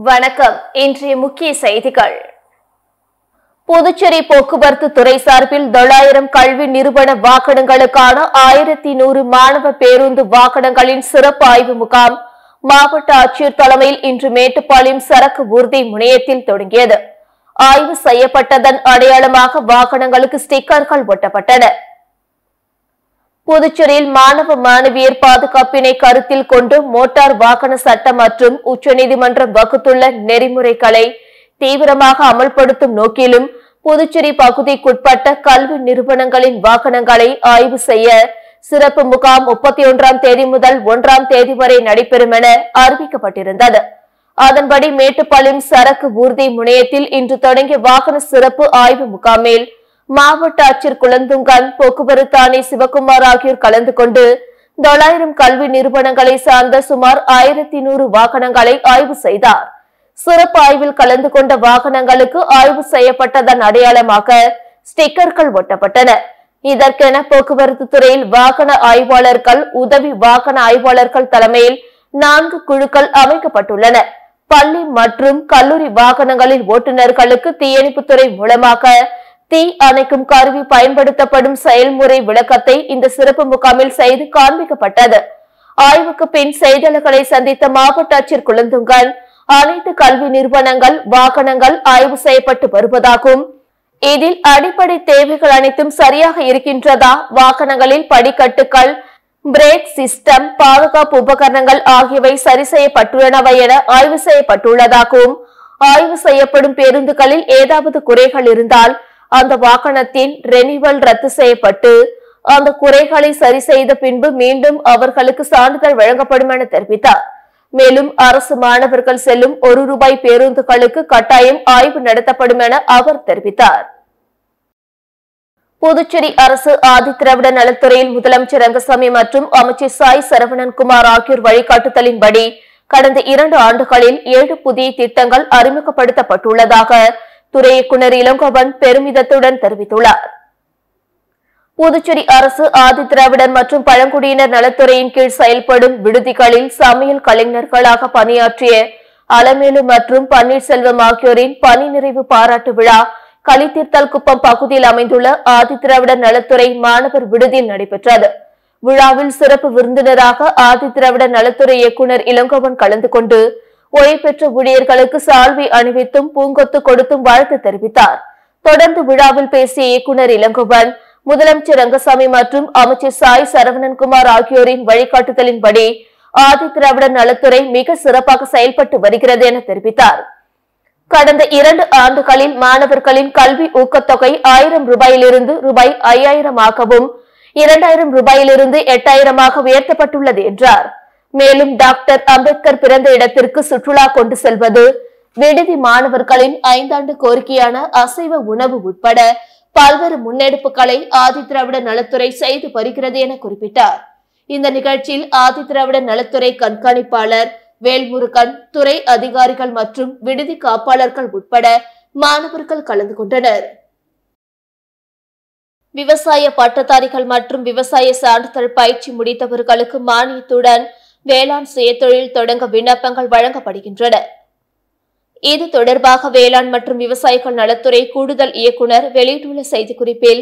வணக்கம். இன்றைய முக்கிய செய்திகள். புதுச்சேரி போக்குவரத்து துறை சார்பில் 900 கல்வி நிறுவன வாகனங்களுக்கான 1100 மாணவ பேருந்து வாகனங்களின் சிறப்பு ஆய்வு முகாம் மாவட்ட ஆட்சியர் தலைமையில் இன்று மேட்டுப்பாளையம் சரக்கு ஊர்தி முனையத்தில் தொடங்கியது. ஆய்வு செய்யப்பட்டதன் அடையாளமாக வாகனங்களுக்கு ஸ்டிக்கர்கள் ஒட்டப்பட்டன. புதுச்சேரியில் மாணவ மாணவியர் பாதுகாப்பினை கருத்தில் கொண்டு மோட்டார் வாகன சட்டம் மற்றும் உச்சநீதிமன்றம் வகுத்துள்ள நெறிமுறைகளை தீவிரமாக அமல்படுத்தும் நோக்கிலும் புதுச்சேரி பகுதிக்குட்பட்ட கல்வி நிறுவனங்களின் வாகனங்களை ஆய்வு செய்ய சிறப்பு முகாம் 31ஆம் தேதி முதல் 1ஆம் தேதி வரை நடைபெறும் என அறிவிக்கப்பட்டிருந்தது. அதன்படி மேட்டுப்பாளையம் சரக்கு ஊர்தி முனையத்தில் இன்று தொடங்கிய வாகன சிறப்பு ஆய்வு முகாமில் மாவட்ட ஆட்சியர் குலந்துங்கன், போக்குவரத்து ஆணை சிவக்குமார் ஆகியோர் கலந்து கொண்டு 900 கல்வி நிறுவனங்களை சார்ந்த சுமார் 1100 வாகனங்களை ஆய்வு செய்தார். சிறப்பு ஆய்வில் கலந்து கொண்ட வாகனங்களுக்கு ஆய்வு செய்யப்பட்டதன் அடையாளமாக ஸ்டிக்கர்கள் ஒட்டப்பட்டன. இதற்கென போக்குவரத்து துறையில் வாகன ஆய்வாளர்கள், உதவி வாகன ஆய்வாளர்கள் தலைமையில் 4 குழுக்கள் அமைக்கப்பட்டுள்ளன. பள்ளி மற்றும் கல்லூரி வாகனங்களின் ஓட்டுநர்களுக்கு தீயணைப்புத்துறை மூலமாக தீ அணைக்கும் கருவி பயன்படுத்தப்படும் செயல்முறை விளக்கத்தை இந்த சிறப்பு முகாமில் செய்து காண்பிக்கப்பட்டது. ஆய்வுக்கு பின் செய்தியாளர்களை சந்தித்த மாவட்ட ஆட்சியர் குலந்துங்கன், அனைத்து கல்வி நிறுவனங்கள் வாகனங்கள் ஆய்வு செய்யப்பட்டு வருவதாகவும், இதில் அடிப்படை தேவைகள் அனைத்தும் சரியாக இருக்கின்றதா, வாகனங்களில் படிக்கட்டுகள், பிரேக் சிஸ்டம், பாதுகாப்பு உபகரணங்கள் ஆகியவை சரி செய்யப்பட்டுள்ளனவா என ஆய்வு செய்யப்பட்டுள்ளதாகவும், ஆய்வு செய்யப்படும் பேருந்துகளில் ஏதாவது குறைகள் இருந்தால் அந்த வாகனத்தின் ரெனிவல் ரத்து செய்யப்பட்டு அந்த குறைகளை சரி செய்த பின்பு மீண்டும் அவர்களுக்கு சான்றிதழ் வழங்கப்படும் என தெரிவித்தார். மேலும் அரசு மாணவர்கள் செல்லும் ₹1 பேருந்துகளுக்கு கட்டாயம் ஆய்வு நடத்தப்படும் என அவர் தெரிவித்தார். புதுச்சேரி அரசு ஆதிதிராவிட நலத்துறையில் முதலமைச்சர் ரங்கசாமி மற்றும் அமைச்சர் சாய் சரவணன்குமார் ஆகியோர் வழிகாட்டுதலின்படி கடந்த 2 ஆண்டுகளில் 7 புதிய திட்டங்கள் அறிமுகப்படுத்தப்பட்டுள்ளதாக துறை இயக்குநர் இளங்கோவன் பெருமிதத்துடன் தெரிவித்துள்ளார். புதுச்சேரி அரசு ஆதிதிராவிடர் மற்றும் பழங்குடியினர் நலத்துறையின் கீழ் செயல்படும் விடுதிகளில் சமையல் கலைஞர்களாக பணியாற்றிய அலமேலு மற்றும் பன்னீர்செல்வம் ஆகியோரின் பணி நிறைவு பாராட்டு விழா களித்தீர்த்தல் குப்பம் பகுதியில் அமைந்துள்ள ஆதிதிராவிடர் நலத்துறை மாணவர் விடுதியில் நடைபெற்றது. விழாவில் சிறப்பு விருந்தினராக ஆதிதிராவிடர் நலத்துறை இயக்குநர் இளங்கோவன் கலந்து கொண்டு ஓய்வு பெற்ற ஊழியர்களுக்கு சால்வை அணிவித்தும் பூங்கொத்து கொடுத்தும் வாழ்த்து தெரிவித்தார். தொடர்ந்து விழாவில் பேசிய இயக்குநர் இளங்கோவன், முதலமைச்சர் ரங்கசாமி மற்றும் அமைச்சர் சாய் சரவணன்குமார் ஆகியோரின் வழிகாட்டுதலின்படி ஆதிதிராவிடர் நலத்துறை மிக சிறப்பாக செயல்பட்டு வருகிறது என தெரிவித்தார். கடந்த 2 ஆண்டுகளில் மாணவர்களின் கல்வி ஊக்கத்தொகை ₹1000 ₹5000 ஆகவும் ₹2000 8000 உயர்த்தப்பட்டுள்ளது என்றார். மேலும் டாக்டர் அம்பேத்கர் பிறந்த இடத்திற்கு சுற்றுலா கொண்டு செல்வது, விடுதி மாணவர்களின் 5 ஆண்டு கோரிக்கையான அசைவ உணவு உட்பட பல்வேறு முன்னெடுப்புகளை ஆதிதிராவிட நலத்துறை செய்து வருகிறது என குறிப்பிட்டார். இந்த நிகழ்ச்சியில் ஆதிதிராவிட நலத்துறை கண்காணிப்பாளர் வேல்முருகன், துறை அதிகாரிகள் மற்றும் விடுதி காப்பாளர்கள் உட்பட மாணவர்கள் கலந்து கொண்டனர். விவசாய பட்டதாரிகள் மற்றும் விவசாய சான்றிதழ் பயிற்சி முடித்தவர்களுக்கு மானியத்துடன் வேளாண் சுயதொழில் தொடங்க விண்ணப்பங்கள் வழங்கப்படுகின்றன. இது தொடர்பாக வேளாண் மற்றும் விவசாயிகள் நலத்துறை கூடுதல் இயக்குநர் வெளியிட்டுள்ள செய்திக்குறிப்பில்,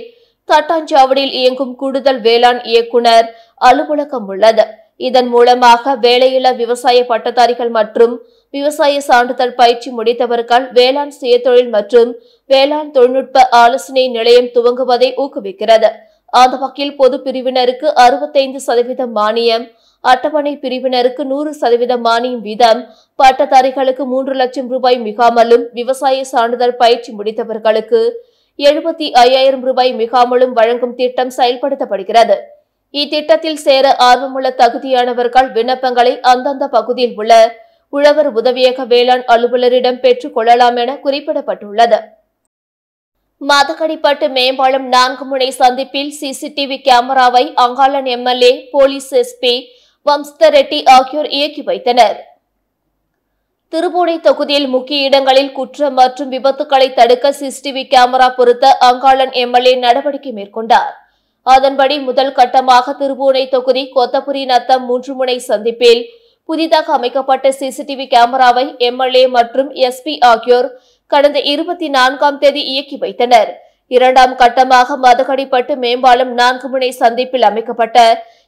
தட்டாஞ்சாவடியில் இயங்கும் கூடுதல் வேளாண் இயக்குநர் அலுவலகம் உள்ளது. இதன் மூலமாக வேலையில்லா விவசாய பட்டதாரிகள் மற்றும் விவசாய சான்றிதழ் பயிற்சி முடித்தவர்கள் வேளாண் சுயதொழில் மற்றும் வேளாண் தொழில்நுட்ப ஆலோசனை நிலையம் துவங்குவதை ஊக்குவிக்கிறது. அந்த வகையில் பொது பிரிவினருக்கு 65% மானியம், அட்டவணை பிரிவினருக்கு 100% மானியம் வீதம், பட்டதாரிகளுக்கு ₹3 லட்சம் மிகாமலும், விவசாய சான்றிதழ் பயிற்சி முடித்தவர்களுக்கு ₹75,000 மிகாமலும் வழங்கும் திட்டம் செயல்படுத்தப்படுகிறது. இத்திட்டத்தில் சேர ஆர்வமுள்ள தகுதியானவர்கள் விண்ணப்பங்களை அந்தந்த பகுதியில் உள்ள உழவர் உதவியக வேளாண் அலுவலரிடம் பெற்றுக் கொள்ளலாம் என குறிப்பிடப்பட்டுள்ளது. மதகடிப்பட்டு மேம்பாலம் 4 முனை சந்திப்பில் சிசிடிவி கேமராவை Angalan MLA, police SP Vamsatha Reddy ஆகியோர் இயக்கி வைத்தனர். திருப்பூணி தொகுதியில் முக்கிய இடங்களில் குற்றம் மற்றும் விபத்துக்களை தடுக்க சிசிடிவி கேமரா பொருத்த அங்காளன் எம்எல்ஏ நடவடிக்கை மேற்கொண்டார். அதன்படி முதல் கட்டமாக திருப்பூணி தொகுதி கொத்தபுரி நத்தம் 3 முனை சந்திப்பில் புதிதாக அமைக்கப்பட்ட சிசிடிவி கேமராவை எம்எல்ஏ மற்றும் எஸ்பி ஆகியோர் கடந்த 24ஆம் தேதி இயக்கி வைத்தனர். இரண்டாம் கட்டமாக மதகடிப்பட்டு மேம்பாலம் 4 முனை சந்திப்பில் அமைக்கப்பட்ட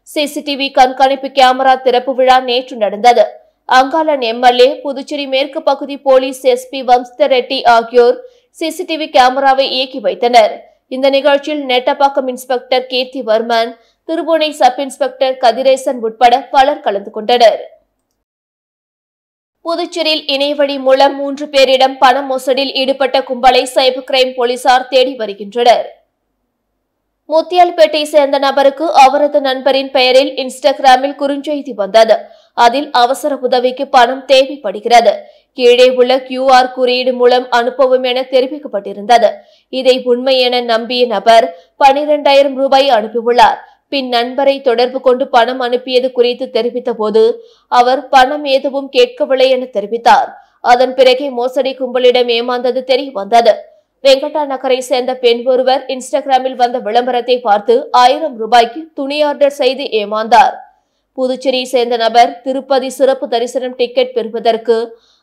சிசிடிவி கண்காணிப்பு கேமரா திறப்பு விழா நேற்று நடந்தது. அங்காளன் எம்எல்ஏ, புதுச்சேரி மேற்கு பகுதி போலீஸ் எஸ்பி வம்சித ரெட்டி ஆகியோர் சிசிடிவி கேமராவை இயக்கி வைத்தனர். இந்த நிகழ்ச்சியில் நெட்டப்பாக்கம் இன்ஸ்பெக்டர் கீர்த்தி வர்மன், திருபுவனை சப் இன்ஸ்பெக்டர் கதிரேசன் உட்பட பலர் கலந்து கொண்டனர். புதுச்சேரியில் இணையவழி மூலம் 3 பேரிடம் பண மோசடியில் ஈடுபட்ட கும்பலை சைபர் கிரைம் போலீசார் தேடி வருகின்றனர். முத்தியால்பேட்டை சேர்ந்த நபருக்கு அவரது நண்பரின் பெயரில் இன்ஸ்டாகிராமில் குறுஞ்செய்தி வந்தது. அதில் அவசர உதவிக்கு பணம் தேவைப்படுகிறது, கீழே உள்ள QR குறியீடு மூலம் அனுப்பவும் என தெரிவிக்கப்பட்டிருந்தது. இதை உண்மை என நம்பிய நபர் 12,000 ரூபாய் அனுப்பியுள்ளார். பின் நண்பரை தொடர்பு கொண்டு பணம் அனுப்பியது குறித்து தெரிவித்த போது அவர் பணம் எதுவும் கேட்கவில்லை என தெரிவித்தார். அதன் பிறகே மோசடி கும்பலிடம் ஏமாந்தது தெரிய வந்தது. வெங்கடா நகரை சேர்ந்த பெண் ஒருவர் இன்ஸ்டாகிராமில் வந்த விளம்பரத்தை பார்த்து 1000 ரூபாய்க்கு துணி ஆர்டர் செய்து ஏமாந்தார். புதுச்சேரியை சேர்ந்த நபர் திருப்பதி சிறப்பு தரிசனம் டிக்கெட் பெறுவதற்கு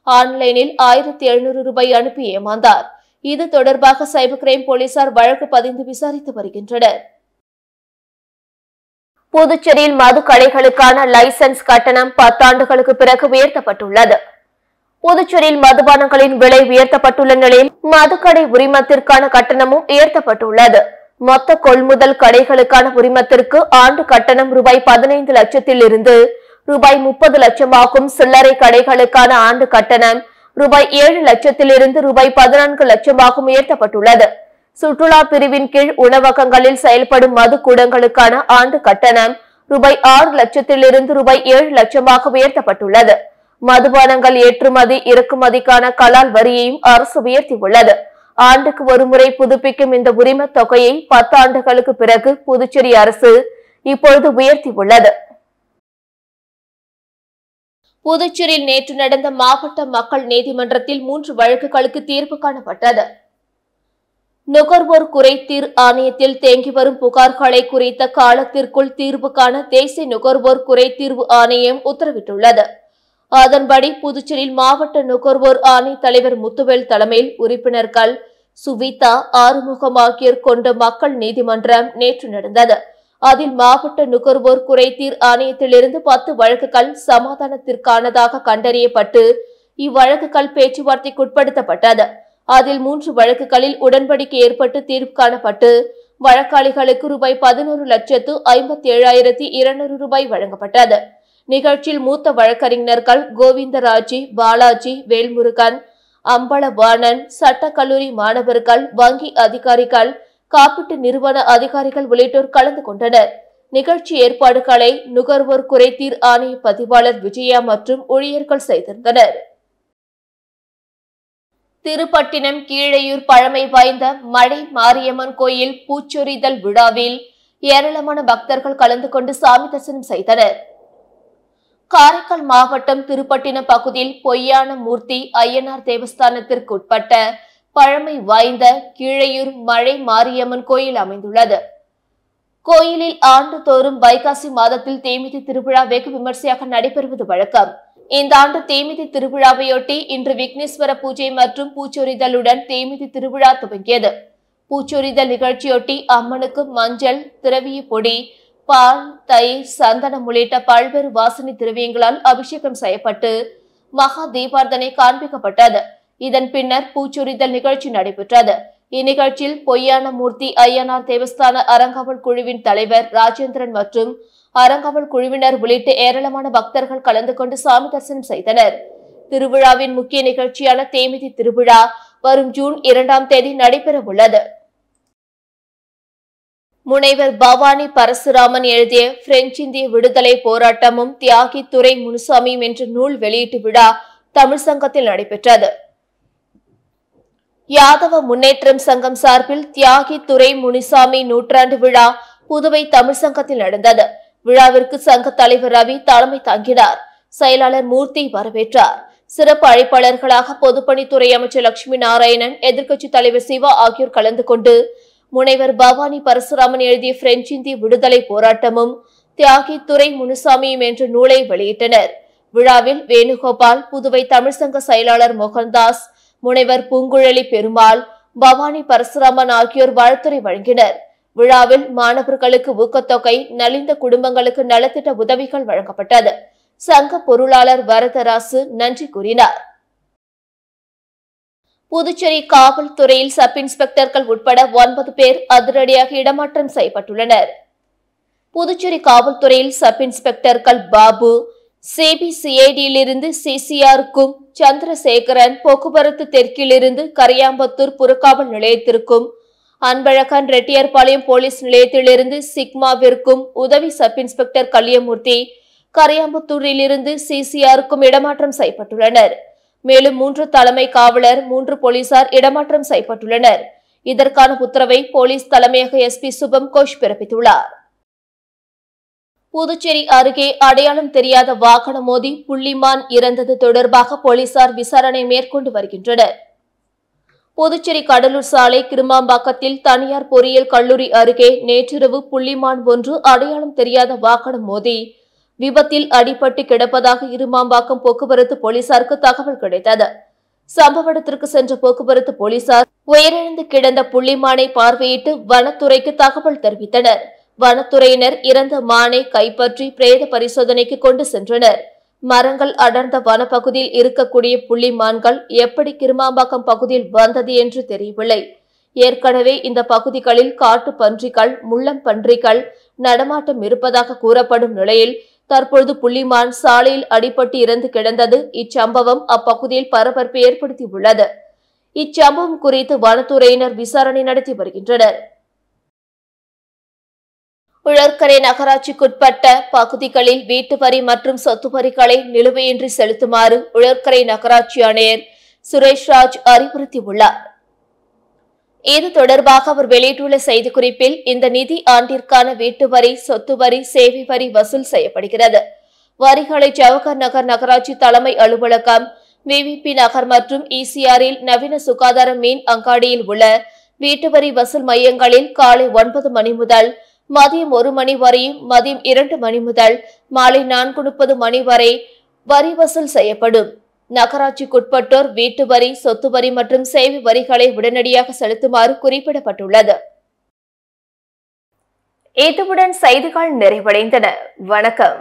ஆன்லைனில் 1700 ரூபாய் அனுப்பி ஏமாந்தார். இது தொடர்பாக சைபர் கிரைம் போலீசார் வழக்கு பதிந்து விசாரித்து வருகின்றனர். புதுச்சேரியில் மது கடைகளுக்கான லைசன்ஸ் கட்டணம் 10 ஆண்டுகளுக்கு பிறகு உயர்த்தப்பட்டுள்ளது. புதுச்சேரியில் மதுபானங்களின் விலை உயர்த்தப்பட்டுள்ள நிலையில் மதுக்கடை உரிமத்திற்கான கட்டணமும் உயர்த்தப்பட்டுள்ளது. மொத்த கொள்முதல் கடைகளுக்கான உரிமத்திற்கு ஆண்டு கட்டணம் ரூபாய் 15 லட்சத்தில் இருந்து ரூபாய் 30 லட்சமாகும். சில்லறை கடைகளுக்கான ஆண்டு கட்டணம் ரூபாய் 7 லட்சத்தில் இருந்து ரூபாய் 14 லட்சமாகவும் உயர்த்தப்பட்டுள்ளது. சுற்றுலா பிரிவின் கீழ் உணவகங்களில் செயல்படும் மது கூடங்களுக்கான ஆண்டு கட்டணம் ரூபாய் 6 லட்சத்தில் இருந்து ரூபாய் 7 லட்சமாக உயர்த்தப்பட்டுள்ளது. மதுபானங்கள் ஏற்றுமதி இறக்குமதிக்கான கலால் வரியையும் அரசு உயர்த்தியுள்ளது. ஆண்டுக்கு ஒருமுறை புதுப்பிக்கும் இந்த உரிமத் தொகையை 10 ஆண்டுகளுக்கு பிறகு புதுச்சேரி அரசு இப்பொழுது உயர்த்தியுள்ளது. புதுச்சேரியில் நேற்று நடந்த மாவட்ட மக்கள் நீதிமன்றத்தில் 3 வழக்குகளுக்கு தீர்ப்பு காணப்பட்டது. நுகர்வோர் குறைதீர் ஆணையத்தில் தேங்கி வரும் புகார்களை குறித்த காலத்திற்குள் தீர்வு காண தேசிய நுகர்வோர் குறைதீர்வு ஆணையம் உத்தரவிட்டுள்ளது. அதன்படி புதுச்சேரியில் மாவட்ட நுகர்வோர் ஆணைய தலைவர் முத்துவேல் தலைமையில் உறுப்பினர்கள் சுவிதா, ஆறுமுகம் ஆகியோர் கொண்ட மக்கள் நீதிமன்றம் நேற்று நடந்தது. அதில் மாவட்ட நுகர்வோர் குறைதீர் ஆணையத்திலிருந்து 10 வழக்குகள் சமாதானத்திற்கானதாக கண்டறியப்பட்டு இவ்வழக்குகள் பேச்சுவார்த்தைக்குட்படுத்தப்பட்டது. அதில் 3 வழக்குகளில் உடன்படிக்கை ஏற்பட்டு தீர்வு காணப்பட்டு வழக்காளிகளுக்கு ரூபாய் 11,57,200 ரூபாய் வழங்கப்பட்டது. நிகழ்ச்சியில் மூத்த வழக்கறிஞர்கள் கோவிந்தராஜி, பாலாஜி, வேல்முருகன், அம்பலவாணன், சட்டக்கல்லூரி மாணவர்கள், வங்கி அதிகாரிகள், காப்பீட்டு நிறுவன அதிகாரிகள் உள்ளிட்டோர் கலந்து கொண்டனர். நிகழ்ச்சி ஏற்பாடுகளை நுகர்வோர் குறைதீர் ஆணைய பதிவாளர் விஜயா மற்றும் ஊழியர்கள் செய்திருந்தனர். திருப்பட்டினம் கீழையூர் பழமை வாய்ந்த மழை மாரியம்மன் கோயில் பூச்சொரிதல் விழாவில் ஏராளமான பக்தர்கள் கலந்து கொண்டு சாமி தரிசனம் செய்தனர். காரைக்கால் மாவட்டம் திருப்பட்டினம் பகுதியில் பொய்யான மூர்த்தி ஐயனார் தேவஸ்தானத்திற்கு உட்பட்ட பழமை வாய்ந்த கீழையூர் மழை மாரியம்மன் கோயில் அமைந்துள்ளது. கோயிலில் ஆண்டுதோறும் வைகாசி மாதத்தில் தேமிதி திருவிழா வெகு விமர்சையாக நடைபெறுவது வழக்கம். இந்த ஆண்டு தேமிதி திருவிழாவையொட்டி இன்று விக்னேஸ்வர பூஜை மற்றும் பூச்சொரிதலுடன் தேமிதி திருவிழா துவங்கியது. பூச்சொரிதல் நிகழ்ச்சியொட்டி அம்மனுக்கு மஞ்சள், திரவிய பொடி, பால், தயிர், சந்தனம் உள்ளிட்ட பல்வேறு வாசனை திரவியங்களால் அபிஷேகம் செய்யப்பட்டு மகா தீபார்த்தனை காண்பிக்கப்பட்டது. இதன் பின்னர் பூச்சொரிதல் நிகழ்ச்சி நடைபெற்றது. இந்நிகழ்ச்சியில் பொய்யான மூர்த்தி ஐயனார் தேவஸ்தான அறங்காவல் குழுவின் தலைவர் ராஜேந்திரன் மற்றும் அறங்காவல் குழுவினர் உள்ளிட்ட ஏராளமான பக்தர்கள் கலந்து கொண்டு சாமி தரிசனம் செய்தனர். திருவிழாவின் முக்கிய நிகழ்ச்சியான தேமிதி திருவிழா வரும் ஜூன் 2ஆம் தேதி நடைபெற உள்ளது. முனைவர் பவானி பரசுராமன் எழுதிய பிரெஞ்சு இந்திய விடுதலை போராட்டமும் தியாகி துரை முனுசாமியும் என்ற நூல் வெளியீட்டு விழா தமிழ் சங்கத்தில் நடைபெற்றது. யாதவ முன்னேற்றம் சங்கம் சார்பில் தியாகி துரை முனுசாமி நூற்றாண்டு விழா புதுவை தமிழ் சங்கத்தில் நடந்தது. விழாவிற்கு சங்க தலைவர் ரவி தலைமை தாங்கினார். செயலாளர் மூர்த்தி வரவேற்றார். சிறப்பு அழைப்பாளர்களாக பொதுப்பணித்துறை அமைச்சர் லட்சுமி நாராயணன், எதிர்க்கட்சி தலைவர் சிவா ஆகியோர் கலந்து கொண்டு முனைவர் பவானி பரசுராமன் எழுதிய பிரெஞ்சு இந்திய விடுதலை போராட்டமும் தியாகி துரை முனுசாமியும் என்ற நூலை வெளியிட்டனர். விழாவில் வேணுகோபால், புதுவை தமிழ்சங்க செயலாளர் மோகன்தாஸ், முனைவர் பூங்குழலி பெருமாள், பவானி பரசுராமன் ஆகியோர் வாழ்த்துரை வழங்கினர். விழாவில் மாணவர்களுக்கு ஊக்கத்தொகை, நலிந்த குடும்பங்களுக்கு நலத்திட்ட உதவிகள் வழங்கப்பட்டது. சங்க பொருளாளர் வரதராசு நன்றி கூறினார். புதுச்சேரி காவல்துறையில் சப் இன்ஸ்பெக்டர்கள் உட்பட 9 பேர் அதிரடியாக இடமாற்றம் செய்யப்பட்டுள்ளனர். புதுச்சேரி காவல்துறையில் சப் இன்ஸ்பெக்டர்கள் பாபு சிபிசிஐடியிலிருந்து சிசிஆருக்கும், சந்திரசேகரன் போக்குவரத்து தெற்கிலிருந்து கரையாம்பத்தூர் புறக்காவல் நிலையத்திற்கும், அன்பழகன் ரெட்டியார்பாளையம் போலீஸ் நிலையத்திலிருந்து சிக்மாவிற்கும், உதவி சப் இன்ஸ்பெக்டர் கலியமூர்த்தி கரையாம்பத்தூரிலிருந்து சிசிஆருக்கும் இடமாற்றம் செய்யப்பட்டுள்ளனர். மேலும் 3 தலைமை காவலர், 3 போலீசார் இடமாற்றம் செய்யப்பட்டுள்ளனர். இதற்கான உத்தரவை போலீஸ் தலைமையக எஸ்பி சுபம் கோஷ் பிறப்பித்துள்ளார். புதுச்சேரி அருகே அடையாளம் தெரியாத வாகனம் மோதி புள்ளிமான் இறந்தது தொடர்பாக போலீசார் விசாரணை மேற்கொண்டு வருகின்றனர். புதுச்சேரி கடலூர் சாலை கிருமாம்பாக்கத்தில் தனியார் பொறியியல் கல்லூரி அருகே நேற்றிரவு புள்ளிமான் ஒன்று அடையாளம் தெரியாத வாகனம் மோதி விபத்தில் அடிபட்டு கிடப்பதாக இருமாம்பாக்கம் போக்குவரத்து போலீசாருக்கு தகவல் கிடைத்தது. சம்பவ இடத்திற்கு சென்ற போக்குவரத்து போலீசார் உயிரிழந்து கிடந்த புள்ளிமானை பார்வையிட்டு வனத்துறைக்கு தகவல் தெரிவித்தனர். வனத்துறையினர் இறந்த மானை கைப்பற்றி பிரேத பரிசோதனைக்கு கொண்டு சென்றனர். மரங்கள் அடர்ந்த வனப்பகுதியில் இருக்கக்கூடிய புள்ளிமான்கள் எப்படி கிருமாம்பாக்கம் பகுதியில் வந்தது என்று தெரியவில்லை. ஏற்கனவே இந்த பகுதிகளில் காட்டு பன்றிகள், முள்ளம் பன்றிகள் நடமாட்டம் இருப்பதாக கூறப்படும் நிலையில் தற்பொழுது புள்ளிமான் சாலையில் அடிபட்டு இறந்து கிடந்தது இச்சம்பவம் அப்பகுதியில் பரபரப்பை ஏற்படுத்தியுள்ளது. இச்சம்பவம் குறித்து வனத்துறையினர் விசாரணை நடத்தி வருகின்றனர். உழற்கரை நகராட்சிக்குட்பட்ட பகுதிகளில் வீட்டு வரி மற்றும் சொத்து வரிகளை நிலுவையின்றி செலுத்துமாறு உழற்கரை நகராட்சி ஆணையர் சுரேஷ்ராஜ் அறிவுறுத்தியுள்ளார். இது தொடர்பாக அவர் வெளியிட்டுள்ள செய்திக்குறிப்பில், இந்த நிதி ஆண்டிற்கான வீட்டு வரி, சொத்து வரி, சேவை வரி வசூல் செய்யப்படுகிறது. வரிகளை ஜவஹர் நகர் நகராட்சி தலைமை அலுவலகம், விவிபி நகர் மற்றும் இசிஆரில் நவீன சுகாதார மீன் அங்காடியில் உள்ள வீட்டு வரி வசூல் மையங்களில் காலை 9 மணி முதல் மதியம் 1 மணி வரையும், மதியம் 2 மணி முதல் மாலை 4:30 மணி வரை வரி வசூல் செய்யப்படும். நகராட்சிக்குட்பட்டோர் வீட்டு வரி, சொத்து வரி மற்றும் சேவை வரிகளை உடனடியாக செலுத்துமாறு குறிப்பிடப்பட்டுள்ளது. இதுடன் செய்திகள் நிறைவடைந்தன. வணக்கம்.